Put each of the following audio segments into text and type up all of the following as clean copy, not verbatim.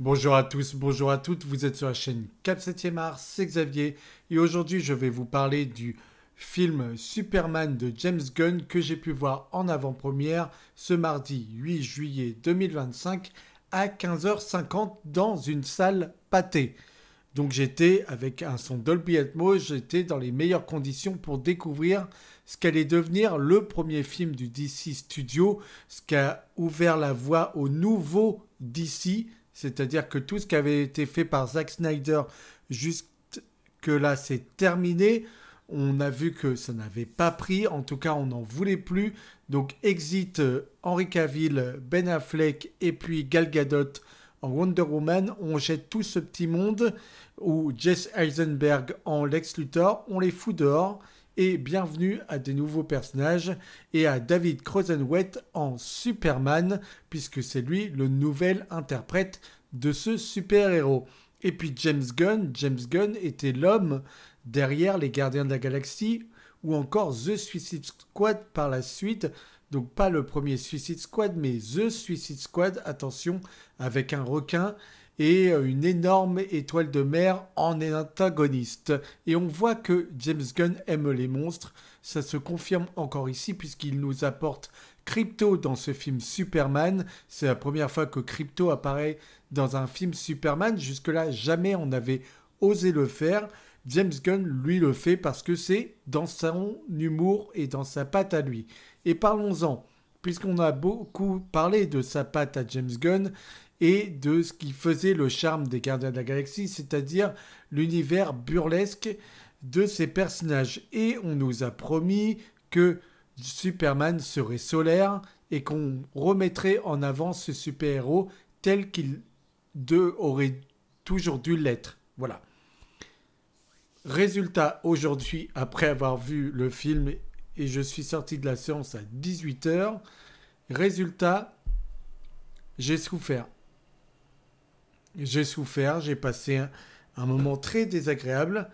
Bonjour à tous, bonjour à toutes, vous êtes sur la chaîne Cap 7e art, c'est Xavier et aujourd'hui je vais vous parler du film Superman de James Gunn que j'ai pu voir en avant-première ce mardi 8 juillet 2025 à 15h50 dans une salle pâtée. Donc j'étais avec un son Dolby Atmos, j'étais dans les meilleures conditions pour découvrir ce qu'allait devenir le premier film du DC Studio, ce qui a ouvert la voie au nouveau DC, c'est-à-dire que tout ce qui avait été fait par Zack Snyder jusque là c'est terminé. On a vu que ça n'avait pas pris, en tout cas on n'en voulait plus. Donc exit Henry Cavill, Ben Affleck et puis Gal Gadot en Wonder Woman, on jette tout ce petit monde où Jesse Eisenberg en Lex Luthor, on les fout dehors et bienvenue à des nouveaux personnages et à David Crossoway en Superman puisque c'est lui le nouvel interprète de ce super-héros. Et puis James Gunn était l'homme derrière les Gardiens de la Galaxie ou encore The Suicide Squad par la suite. Donc pas le premier Suicide Squad, mais The Suicide Squad, attention, avec un requin et une énorme étoile de mer en antagoniste. Et on voit que James Gunn aime les monstres. Ça se confirme encore ici puisqu'il nous apporte Crypto dans ce film Superman. C'est la première fois que Crypto apparaît dans un film Superman. Jusque-là, jamais on n'avait osé le faire. James Gunn, lui, le fait parce que c'est dans son humour et dans sa patte à lui. Et parlons-en, puisqu'on a beaucoup parlé de sa patte à James Gunn et de ce qui faisait le charme des Gardiens de la Galaxie, c'est-à-dire l'univers burlesque de ces personnages. Et on nous a promis que Superman serait solaire et qu'on remettrait en avant ce super-héros tel qu'il aurait toujours dû l'être. Voilà. Résultat, aujourd'hui, après avoir vu le film et je suis sorti de la séance à 18h, résultat, j'ai souffert. J'ai passé un moment très désagréable.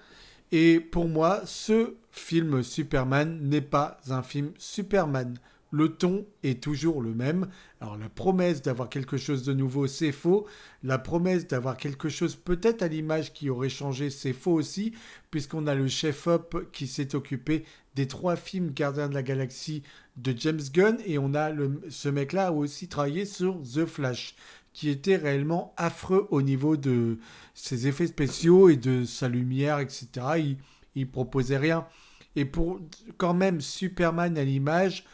Et pour moi, ce film Superman n'est pas un film Superman. Le ton est toujours le même. Alors la promesse d'avoir quelque chose de nouveau, c'est faux. La promesse d'avoir quelque chose peut-être à l'image qui aurait changé, c'est faux aussi, puisqu'on a le chef-op qui s'est occupé des 3 films Gardiens de la Galaxie de James Gunn, et on a ce mec-là a aussi travaillé sur The Flash, qui était réellement affreux au niveau de ses effets spéciaux et de sa lumière, etc. Il proposait rien. Et pour quand même Superman à l'image,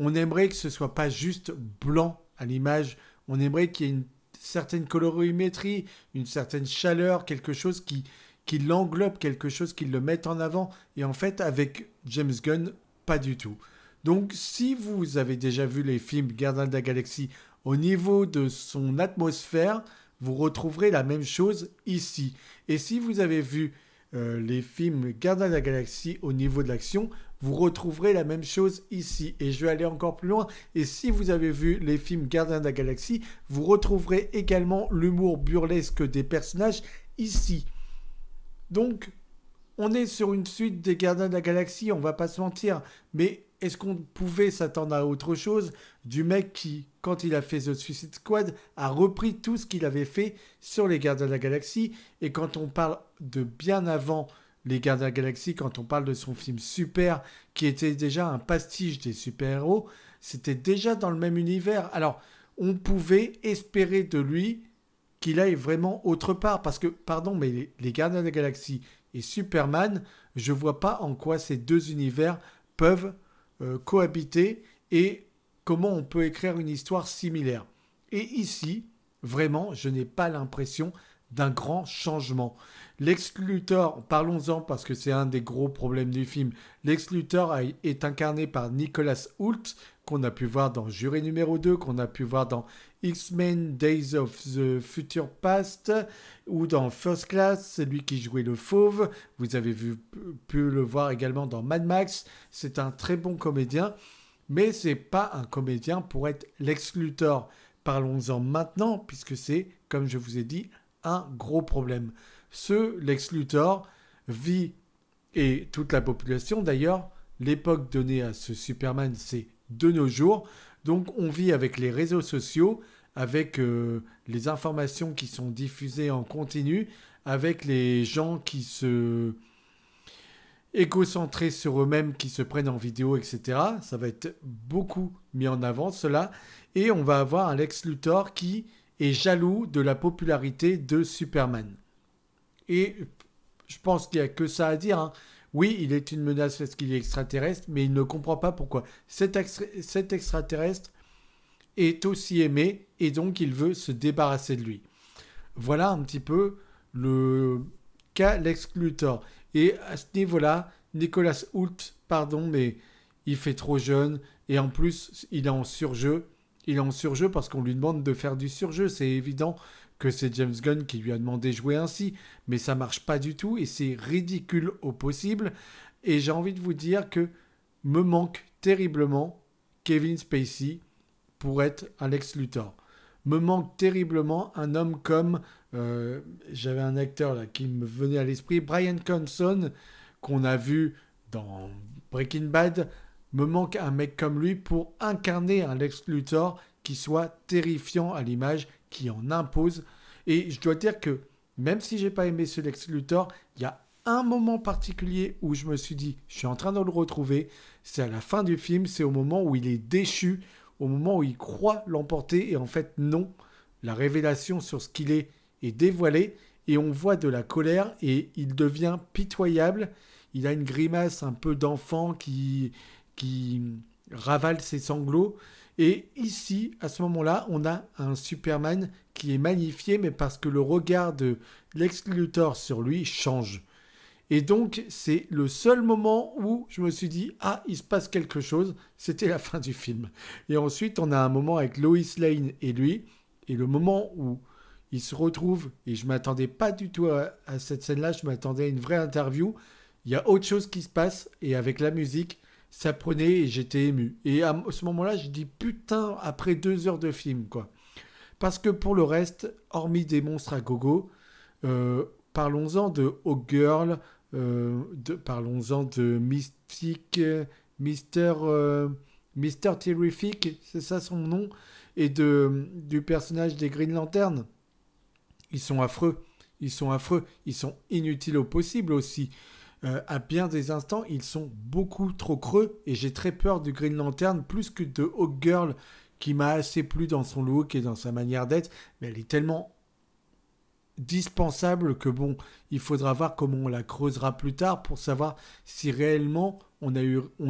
on aimerait que ce soit pas juste blanc à l'image. On aimerait qu'il y ait une certaine colorimétrie, une certaine chaleur, quelque chose qui l'englobe, quelque chose qui le mette en avant. Et en fait, avec James Gunn, pas du tout. Donc, si vous avez déjà vu les films Gardiens de la Galaxie, au niveau de son atmosphère, vous retrouverez la même chose ici. Et si vous avez vu les films Gardiens de la Galaxie au niveau de l'action, vous retrouverez la même chose ici. Et je vais aller encore plus loin. Et si vous avez vu les films Gardiens de la Galaxie, vous retrouverez également l'humour burlesque des personnages ici. Donc, on est sur une suite des Gardiens de la Galaxie, on va pas se mentir. Mais est-ce qu'on pouvait s'attendre à autre chose du mec qui, quand il a fait The Suicide Squad, a repris tout ce qu'il avait fait sur les Gardiens de la Galaxie? Et quand on parle de bien avant les Gardiens de la Galaxie, quand on parle de son film Super, qui était déjà un pastiche des super-héros, c'était déjà dans le même univers. Alors, on pouvait espérer de lui qu'il aille vraiment autre part. Parce que, pardon, mais les Gardiens de la Galaxie et Superman, je vois pas en quoi ces deux univers peuvent cohabiter et comment on peut écrire une histoire similaire. Et ici, vraiment, je n'ai pas l'impression d'un grand changement. Lex Luthor, parlons-en parce que c'est un des gros problèmes du film. Lex Luthor est incarné par Nicholas Hoult, qu'on a pu voir dans Juré numéro 2, qu'on a pu voir dans X-Men Days of the Future Past ou dans First Class, c'est lui qui jouait le fauve. Vous avez pu le voir également dans Mad Max. C'est un très bon comédien, mais c'est pas un comédien pour être Lex Luthor. Parlons-en maintenant, puisque c'est, comme je vous ai dit, un gros problème. Ce Lex Luthor vit, et toute la population d'ailleurs, l'époque donnée à ce Superman, c'est de nos jours. Donc on vit avec les réseaux sociaux, avec les informations qui sont diffusées en continu, avec les gens qui se égocentrés sur eux-mêmes, qui se prennent en vidéo, etc. Ça va être beaucoup mis en avant, cela. Et on va avoir un Lex Luthor qui est jaloux de la popularité de Superman. Et je pense qu'il n'y a que ça à dire, hein. Oui, il est une menace parce qu'il est extraterrestre, mais il ne comprend pas pourquoi cet extraterrestre est aussi aimé et donc il veut se débarrasser de lui. Voilà un petit peu le cas Lex Luthor. Et à ce niveau-là, Nicolas Hoult, pardon, mais il fait trop jeune et en plus, il est en surjeu. Il est en surjeu parce qu'on lui demande de faire du surjeu. C'est évident que c'est James Gunn qui lui a demandé de jouer ainsi, mais ça marche pas du tout et c'est ridicule au possible. Et j'ai envie de vous dire que me manque terriblement Kevin Spacey pour être un Lex Luthor. Me manque terriblement un homme comme j'avais un acteur là qui me venait à l'esprit, Bryan Cranston, qu'on a vu dans Breaking Bad. Me manque un mec comme lui pour incarner un Lex Luthor qui soit terrifiant à l'image, qui en impose. Et je dois dire que même si j'ai pas aimé ce Lex Luthor, il y a un moment particulier où je me suis dit, je suis en train de le retrouver. C'est à la fin du film, c'est au moment où il est déchu, au moment où il croit l'emporter et en fait non. La révélation sur ce qu'il est dévoilée et on voit de la colère et il devient pitoyable. Il a une grimace un peu d'enfant qui ravale ses sanglots. Et ici, à ce moment-là, on a un Superman qui est magnifié, mais parce que le regard de Lex Luthor sur lui change. Et donc, c'est le seul moment où je me suis dit « Ah, il se passe quelque chose », c'était la fin du film. Et ensuite, on a un moment avec Lois Lane et lui, et le moment où ils se retrouvent, et je ne m'attendais pas du tout à cette scène-là, je m'attendais à une vraie interview, il y a autre chose qui se passe, et avec la musique, ça prenait et j'étais ému. Et à ce moment-là, j'ai dit « Putain, après 2 heures de film, quoi ». Parce que pour le reste, hormis des monstres à gogo, parlons-en de Hawkgirl, parlons-en de Mystique, Mister Terrific, c'est ça son nom, et du personnage des Green Lantern. Ils sont affreux, ils sont affreux, ils sont inutiles au possible aussi. À bien des instants, ils sont beaucoup trop creux et j'ai très peur du Green Lantern plus que de Hawkgirl qui m'a assez plu dans son look et dans sa manière d'être, mais elle est tellement dispensable que bon, il faudra voir comment on la creusera plus tard pour savoir si réellement on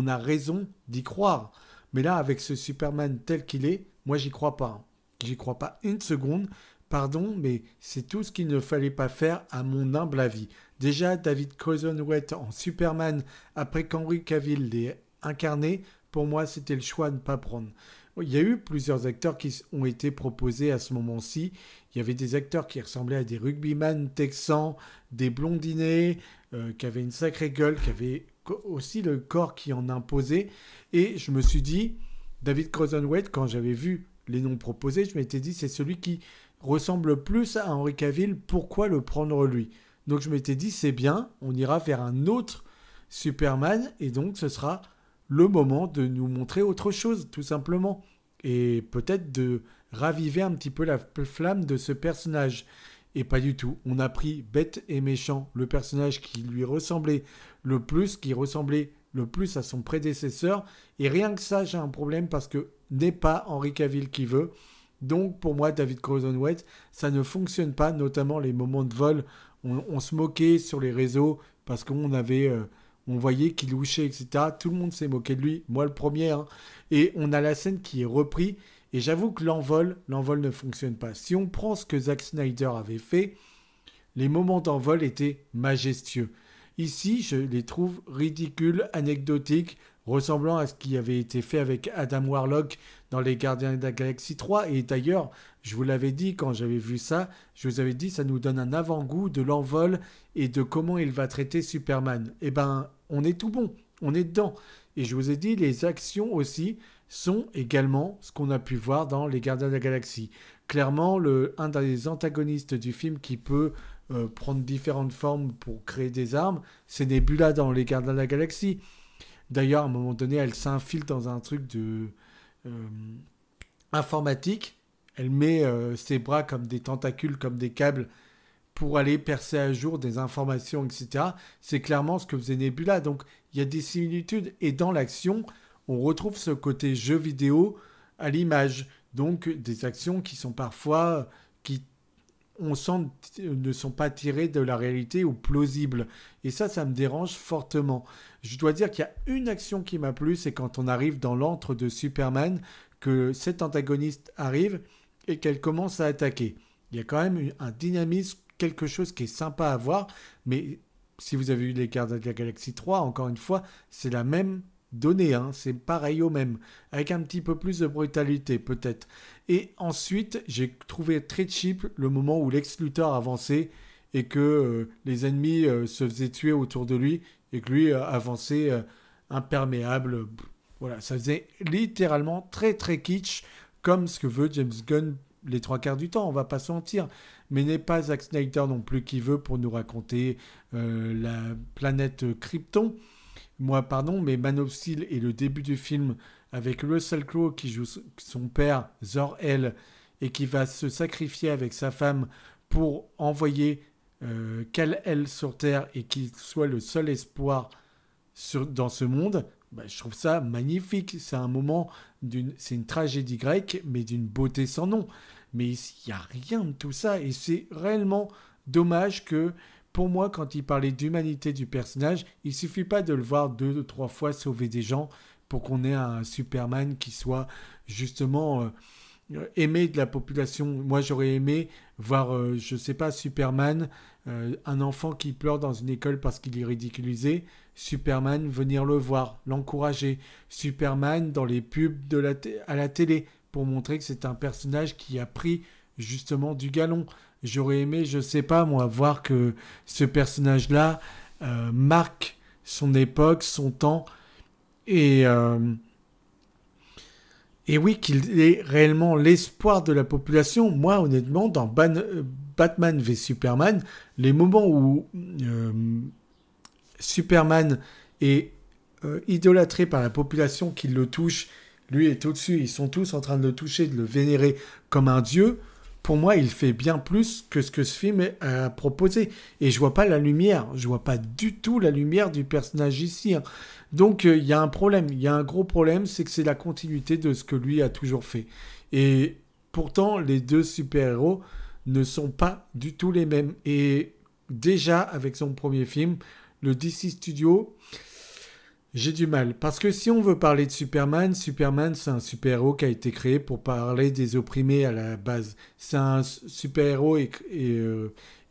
a raison d'y croire. Mais là, avec ce Superman tel qu'il est, moi j'y crois pas. J'y crois pas une seconde. Pardon, mais c'est tout ce qu'il ne fallait pas faire à mon humble avis. Déjà, David Cronenweth en Superman, après qu'Henry Cavill l'ait incarné, pour moi c'était le choix de ne pas prendre. Il y a eu plusieurs acteurs qui ont été proposés à ce moment-ci. Il y avait des acteurs qui ressemblaient à des rugbyman texans, des blondinés, qui avaient une sacrée gueule, qui avaient aussi le corps qui en imposait. Et je me suis dit, David Cronenweth, quand j'avais vu les noms proposés, je m'étais dit, c'est celui qui ressemble plus à Henry Cavill, pourquoi le prendre lui? Donc je m'étais dit, c'est bien, on ira vers un autre Superman, et donc ce sera le moment de nous montrer autre chose, tout simplement. Et peut-être de raviver un petit peu la flamme de ce personnage. Et pas du tout. On a pris bête et méchant, le personnage qui lui ressemblait le plus, qui ressemblait le plus à son prédécesseur. Et rien que ça, j'ai un problème parce que n'est pas Henry Cavill qui veut. Donc pour moi, David Cronenweth, ça ne fonctionne pas, notamment les moments de vol. On se moquait sur les réseaux parce qu'on avait... on voyait qu'il louchait, etc. Tout le monde s'est moqué de lui, moi le premier. Hein. Et on a la scène qui est reprise. Et j'avoue que l'envol ne fonctionne pas. Si on prend ce que Zack Snyder avait fait, les moments d'envol étaient majestueux. Ici, je les trouve ridicules, anecdotiques, ressemblant à ce qui avait été fait avec Adam Warlock dans Les Gardiens de la Galaxie 3. Et d'ailleurs, je vous l'avais dit quand j'avais vu ça, je vous avais dit ça nous donne un avant-goût de l'envol et de comment il va traiter Superman. Eh ben, on est tout bon, on est dedans. Et je vous ai dit, les actions aussi sont également ce qu'on a pu voir dans Les Gardiens de la Galaxie. Clairement, un des antagonistes du film qui peut prendre différentes formes pour créer des armes, c'est Nebula dans Les Gardiens de la Galaxie. D'ailleurs, à un moment donné, elle s'infiltre dans un truc de informatique. elle met ses bras comme des tentacules, comme des câbles pour aller percer à jour des informations, etc. C'est clairement ce que faisait Nebula. Donc il y a des similitudes. Et dans l'action, on retrouve ce côté jeu vidéo à l'image. Donc des actions qui sont parfois, qui on sent ne sont pas tirées de la réalité ou plausibles. Et ça me dérange fortement. Je dois dire qu'il y a une action qui m'a plu, c'est quand on arrive dans l'antre de Superman, que cet antagoniste arrive et qu'elle commence à attaquer. Il y a quand même un dynamisme, quelque chose qui est sympa à voir, mais si vous avez vu les Gardiens de la Galaxie 3, encore une fois, c'est la même donnée, hein, c'est pareil au même, avec un petit peu plus de brutalité peut-être. Et ensuite, j'ai trouvé très cheap le moment où Lex Luthor avançait et que les ennemis se faisaient tuer autour de lui et que lui avançait imperméable. Voilà, ça faisait littéralement très très kitsch, comme ce que veut James Gunn les trois quarts du temps, on va pas se mentir. Mais n'est pas Zack Snyder non plus qui veut pour nous raconter la planète Krypton. Moi, pardon, mais Man of Steel et le début du film avec Russell Crowe qui joue son père, Zor-El, et qui va se sacrifier avec sa femme pour envoyer Kal-El sur Terre et qu'il soit le seul espoir dans ce monde, bah, je trouve ça magnifique. C'est un moment, c'est une tragédie grecque, mais d'une beauté sans nom. Mais ici, il n'y a rien de tout ça. Et c'est réellement dommage que, pour moi, quand il parlait d'humanité du personnage, il suffit pas de le voir 2 ou 3 fois sauver des gens pour qu'on ait un Superman qui soit justement aimé de la population. Moi, j'aurais aimé voir, je sais pas, Superman, un enfant qui pleure dans une école parce qu'il est ridiculisé. Superman venir le voir, l'encourager. Superman dans les pubs à la télé pour montrer que c'est un personnage qui a pris justement du galon. J'aurais aimé, je sais pas moi, voir que ce personnage-là marque son époque, son temps et et oui, qu'il est réellement l'espoir de la population. Moi, honnêtement, dans Batman v Superman, les moments où Superman est idolâtré par la population qui le touche, lui est au-dessus, ils sont tous en train de le toucher, de le vénérer comme un dieu. Pour moi, il fait bien plus que ce que ce film a proposé. Et je vois pas la lumière, je vois pas du tout la lumière du personnage ici, hein. Donc il y a un problème, il y a un gros problème, c'est que c'est la continuité de ce que lui a toujours fait. Et pourtant, les deux super-héros ne sont pas du tout les mêmes. Et déjà, avec son premier film, le DC Studio, j'ai du mal. Parce que si on veut parler de Superman, Superman, c'est un super-héros qui a été créé pour parler des opprimés à la base. C'est un super-héros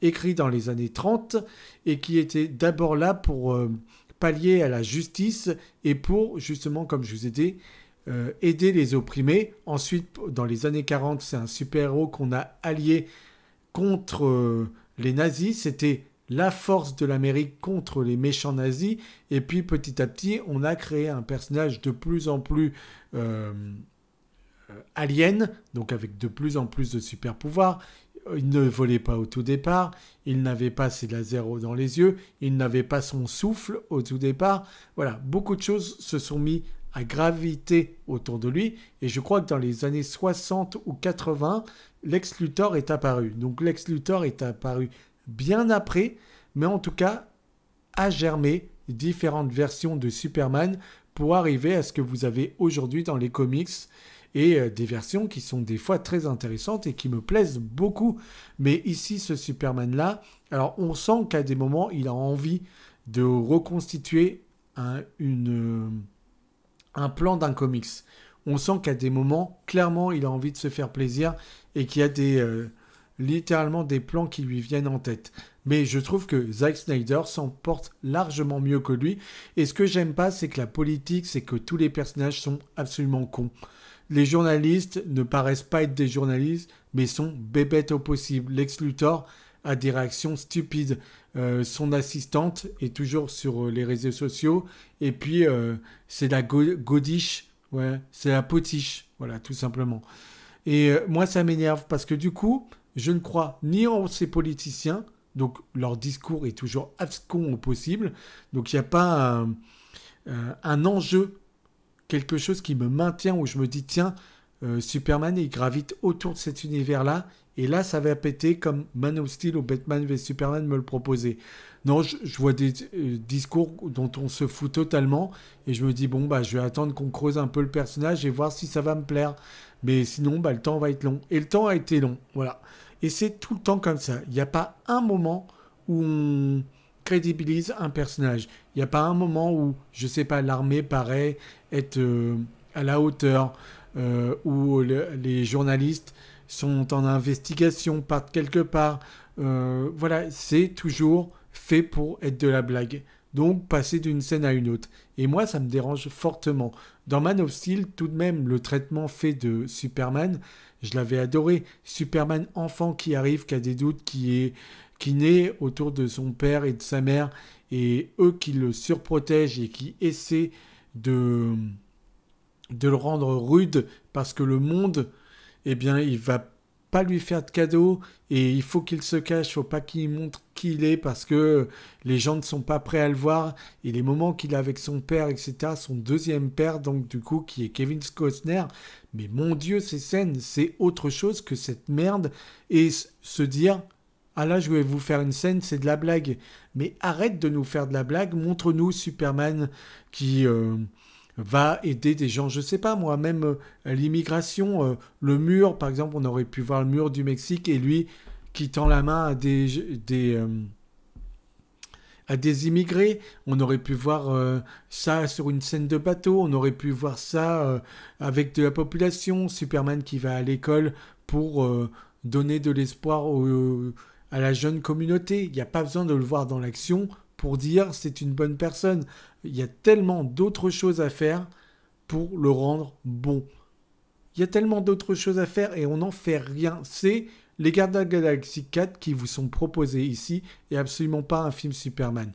écrit dans les années 30 et qui était d'abord là pour pallier à la justice et pour, justement, comme je vous ai dit, aider les opprimés. Ensuite, dans les années 40, c'est un super-héros qu'on a allié contre les nazis. C'était la force de l'Amérique contre les méchants nazis. Et puis, petit à petit, on a créé un personnage de plus en plus alien, donc avec de plus en plus de super-pouvoirs. Il ne volait pas au tout départ, il n'avait pas ses lasers dans les yeux, il n'avait pas son souffle au tout départ. Voilà, beaucoup de choses se sont mis à graviter autour de lui. Et je crois que dans les années 60 ou 80, Lex Luthor est apparu. Donc Lex Luthor est apparu bien après, mais en tout cas a germé différentes versions de Superman pour arriver à ce que vous avez aujourd'hui dans les comics et des versions qui sont des fois très intéressantes et qui me plaisent beaucoup. Mais ici, ce Superman-là, alors on sent qu'à des moments, il a envie de reconstituer un plan d'un comics. On sent qu'à des moments, clairement, il a envie de se faire plaisir et qu'il y a littéralement des plans qui lui viennent en tête. Mais je trouve que Zack Snyder s'en porte largement mieux que lui. Et ce que j'aime pas, c'est que la politique, c'est que tous les personnages sont absolument cons. Les journalistes ne paraissent pas être des journalistes, mais sont bébêtes au possible. Lex Luthor a des réactions stupides. Son assistante est toujours sur les réseaux sociaux. Et puis, c'est la godiche. Ouais, c'est la potiche. Voilà, tout simplement. Et moi, ça m'énerve parce que du coup, je ne crois ni en ces politiciens. Donc, leur discours est toujours abscon au possible. Donc, il n'y a pas un enjeu, quelque chose qui me maintient, où je me dis, tiens, Superman, il gravite autour de cet univers-là. Et là, ça va péter comme Man of Steel ou Batman v Superman me le proposait. Non, je vois des discours dont on se fout totalement. Et je me dis, bon, bah, je vais attendre qu'on creuse un peu le personnage et voir si ça va me plaire. Mais sinon, bah, le temps va être long. Et le temps a été long. Voilà. Et c'est tout le temps comme ça. Il n'y a pas un moment où on crédibilise un personnage. Il n'y a pas un moment où, je sais pas, l'armée paraît être à la hauteur, où les journalistes sont en investigation, partent quelque part. Voilà, c'est toujours fait pour être de la blague. Donc, passer d'une scène à une autre. Et moi, ça me dérange fortement. Dans Man of Steel, tout de même, le traitement fait de Superman, je l'avais adoré. Superman enfant qui arrive, qui a des doutes, qui naît autour de son père et de sa mère, et eux qui le surprotègent et qui essaient de, de le rendre rude parce que le monde, eh bien, il va pas lui faire de cadeaux et il faut qu'il se cache, il faut pas qu'il montre qui il est parce que les gens ne sont pas prêts à le voir. Et les moments qu'il a avec son père, etc., son deuxième père, donc du coup, qui est Kevin Costner, mais mon Dieu, ces scènes, c'est autre chose que cette merde. Et se dire, ah là, je vais vous faire une scène, c'est de la blague. Mais arrête de nous faire de la blague, montre-nous Superman qui va aider des gens, je sais pas moi, même l'immigration, le mur, par exemple, on aurait pu voir le mur du Mexique et lui qui tend la main à des immigrés. On aurait pu voir ça sur une scène de bateau, on aurait pu voir ça avec de la population, Superman qui va à l'école pour donner de l'espoir à la jeune communauté. Il n'y a pas besoin de le voir dans l'action pour dire c'est une bonne personne. Il y a tellement d'autres choses à faire pour le rendre bon. Il y a tellement d'autres choses à faire et on n'en fait rien. C'est les Gardiens de la Galaxie 4 qui vous sont proposés ici et absolument pas un film Superman.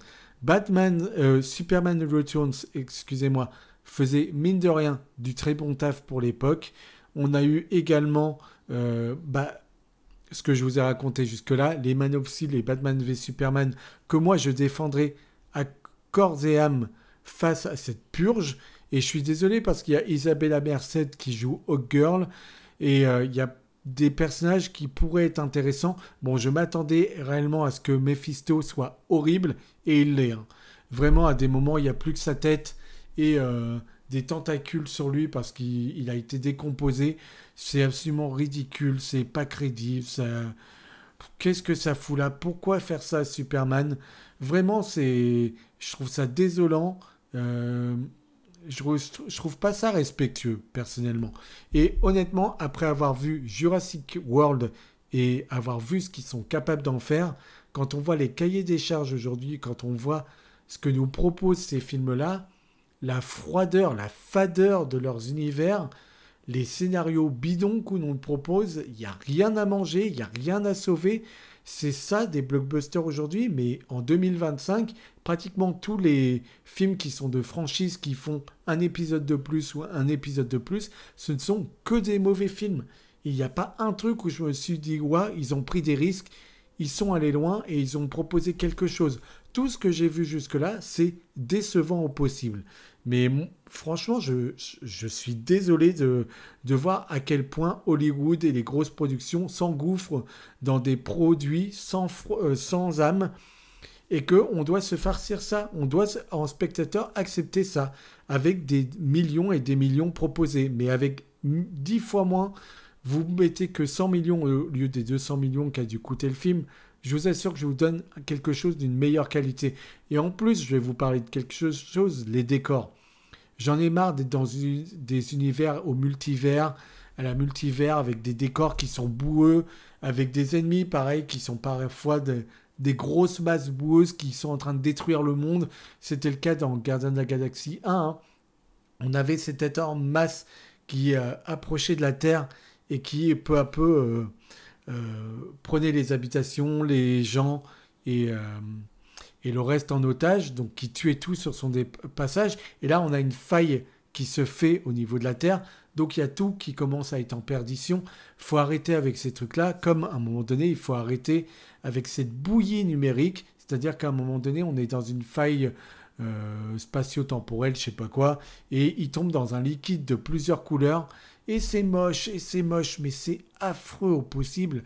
Superman Returns, excusez-moi, faisait mine de rien du très bon taf pour l'époque. On a eu également ce que je vous ai raconté jusque-là, les Man of Steel et Batman v Superman, que moi je défendrai à corps et âme face à cette purge. Et je suis désolé parce qu'il y a Isabella Merced qui joue Hawkgirl et il y a des personnages qui pourraient être intéressants. Bon, je m'attendais réellement à ce que Mephisto soit horrible et il l'est. Hein. Vraiment, à des moments, il n'y a plus que sa tête et des tentacules sur lui parce qu'il a été décomposé. C'est absolument ridicule, c'est pas crédible. Qu'est-ce que ça fout là? Pourquoi faire ça à Superman? Vraiment, je trouve ça désolant. Je trouve pas ça respectueux, personnellement. Et honnêtement, après avoir vu Jurassic World et avoir vu ce qu'ils sont capables d'en faire, quand on voit les cahiers des charges aujourd'hui, quand on voit ce que nous proposent ces films-là, la froideur, la fadeur de leurs univers, les scénarios bidons qu'on nous propose, il n'y a rien à manger, il n'y a rien à sauver. C'est ça des blockbusters aujourd'hui, mais en 2025, pratiquement tous les films qui sont de franchise, qui font un épisode de plus ou un épisode de plus, ce ne sont que des mauvais films. Il n'y a pas un truc où je me suis dit, ouais, ils ont pris des risques, ils sont allés loin et ils ont proposé quelque chose. Tout ce que j'ai vu jusque-là, c'est décevant au possible. Mais franchement, je suis désolé de voir à quel point Hollywood et les grosses productions s'engouffrent dans des produits sans âme et qu'on doit se farcir ça. On doit, en spectateur, accepter ça avec des millions et des millions proposés. Mais avec 10 fois moins, vous mettez que 100 millions au lieu des 200 millions qu'a dû coûter le film. Je vous assure que je vous donne quelque chose d'une meilleure qualité. Et en plus, je vais vous parler de quelque chose, les décors. J'en ai marre d'être dans des univers au multivers, à la multivers, avec des décors qui sont boueux, avec des ennemis, pareil, qui sont parfois des grosses masses boueuses qui sont en train de détruire le monde. C'était le cas dans Gardiens de la Galaxie 1. Hein. On avait cette énorme masse qui approchait de la Terre et qui, peu à peu... prenait les habitations, les gens et le reste en otage, donc qui tuait tout sur son passage. Et là, on a une faille qui se fait au niveau de la Terre, donc il y a tout qui commence à être en perdition. Il faut arrêter avec ces trucs-là, comme à un moment donné, il faut arrêter avec cette bouillie numérique, c'est-à-dire qu'à un moment donné, on est dans une faille spatio-temporelle, je sais pas quoi, et il tombe dans un liquide de plusieurs couleurs, et c'est moche, mais c'est affreux au possible.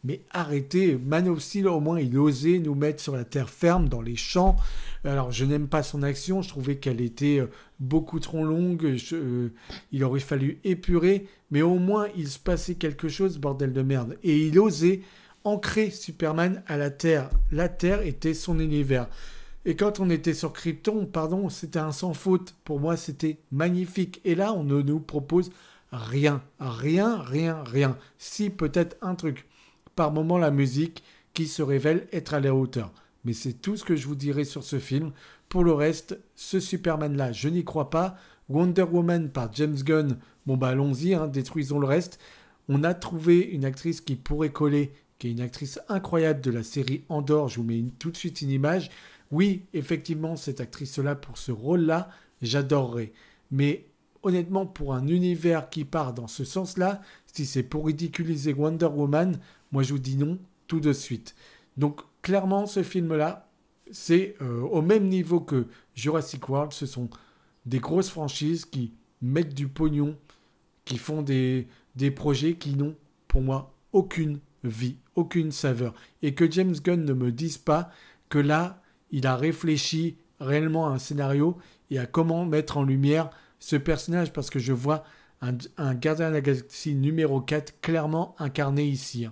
Mais arrêtez, Man of Steel, au moins, il osait nous mettre sur la terre ferme, dans les champs. Alors, je n'aime pas son action, je trouvais qu'elle était beaucoup trop longue, il aurait fallu épurer, mais au moins, il se passait quelque chose, bordel de merde. Et il osait ancrer Superman à la Terre. La Terre était son univers. Et quand on était sur Krypton, pardon, c'était un sans faute. Pour moi, c'était magnifique. Et là, on ne nous propose rien. Rien. Si, peut-être un truc. Par moment, la musique qui se révèle être à la hauteur. Mais c'est tout ce que je vous dirai sur ce film. Pour le reste, ce Superman-là, je n'y crois pas. Wonder Woman par James Gunn, bon bah allons-y, hein, détruisons le reste. On a trouvé une actrice qui pourrait coller, qui est une actrice incroyable de la série Andor. Je vous mets tout de suite une image. Oui, effectivement, cette actrice-là, pour ce rôle-là, j'adorerais. Mais honnêtement, pour un univers qui part dans ce sens-là, si c'est pour ridiculiser Wonder Woman, moi je vous dis non tout de suite. Donc clairement, ce film-là, c'est au même niveau que Jurassic World. Ce sont des grosses franchises qui mettent du pognon, qui font des projets qui n'ont, pour moi, aucune vie, aucune saveur. Et que James Gunn ne me dise pas que là, il a réfléchi réellement à un scénario et à comment mettre en lumière ce personnage, parce que je vois un Gardien de la Galaxie numéro 4 clairement incarné ici.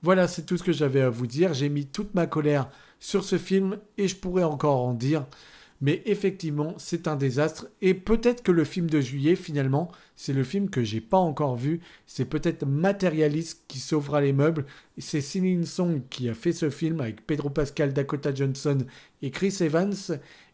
Voilà, c'est tout ce que j'avais à vous dire. J'ai mis toute ma colère sur ce film et je pourrais encore en dire. Mais effectivement, c'est un désastre. Et peut-être que le film de juillet, finalement, c'est le film que j'ai pas encore vu. C'est peut-être Matérialiste qui sauvera les meubles. C'est Celine Song qui a fait ce film avec Pedro Pascal, Dakota Johnson et Chris Evans.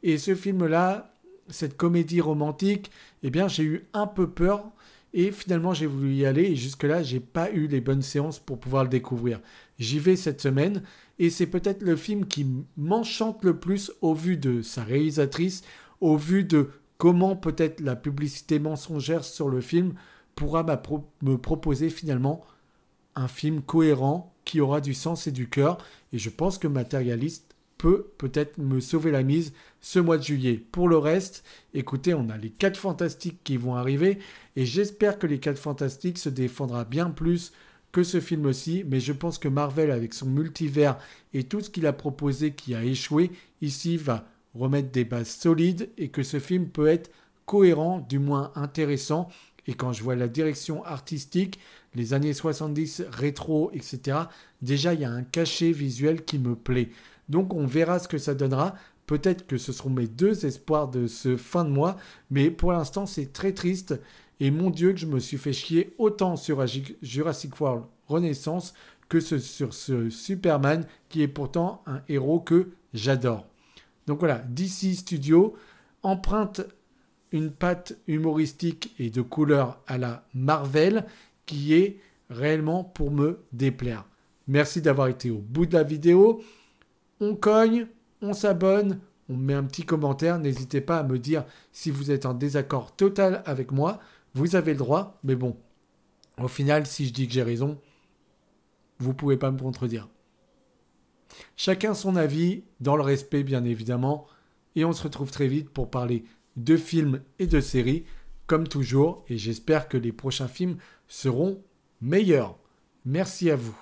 Et ce film-là, cette comédie romantique, eh bien, j'ai eu un peu peur. Et finalement, j'ai voulu y aller. Et jusque-là, j'ai pas eu les bonnes séances pour pouvoir le découvrir. J'y vais cette semaine. Et c'est peut-être le film qui m'enchante le plus au vu de sa réalisatrice, au vu de comment peut-être la publicité mensongère sur le film pourra me proposer finalement un film cohérent qui aura du sens et du cœur. Et je pense que Matérialiste peut peut-être me sauver la mise ce mois de juillet. Pour le reste, écoutez, on a les 4 Fantastiques qui vont arriver et j'espère que les 4 Fantastiques se défendra bien plus que ce film-ci, mais je pense que Marvel, avec son multivers et tout ce qu'il a proposé qui a échoué, ici va remettre des bases solides et que ce film peut être cohérent, du moins intéressant. Et quand je vois la direction artistique, les années 70, rétro, etc., déjà il y a un cachet visuel qui me plaît. Donc on verra ce que ça donnera. Peut-être que ce seront mes 2 espoirs de ce fin de mois, mais pour l'instant c'est très triste. Et mon Dieu que je me suis fait chier autant sur Jurassic World Renaissance que sur ce Superman qui est pourtant un héros que j'adore. Donc voilà, DC Studio emprunte une patte humoristique et de couleur à la Marvel qui est réellement pour me déplaire. Merci d'avoir été au bout de la vidéo. On cogne, on s'abonne, on met un petit commentaire. N'hésitez pas à me dire si vous êtes en désaccord total avec moi. Vous avez le droit, mais bon, au final, si je dis que j'ai raison, vous ne pouvez pas me contredire. Chacun son avis, dans le respect bien évidemment, et on se retrouve très vite pour parler de films et de séries, comme toujours, et j'espère que les prochains films seront meilleurs. Merci à vous.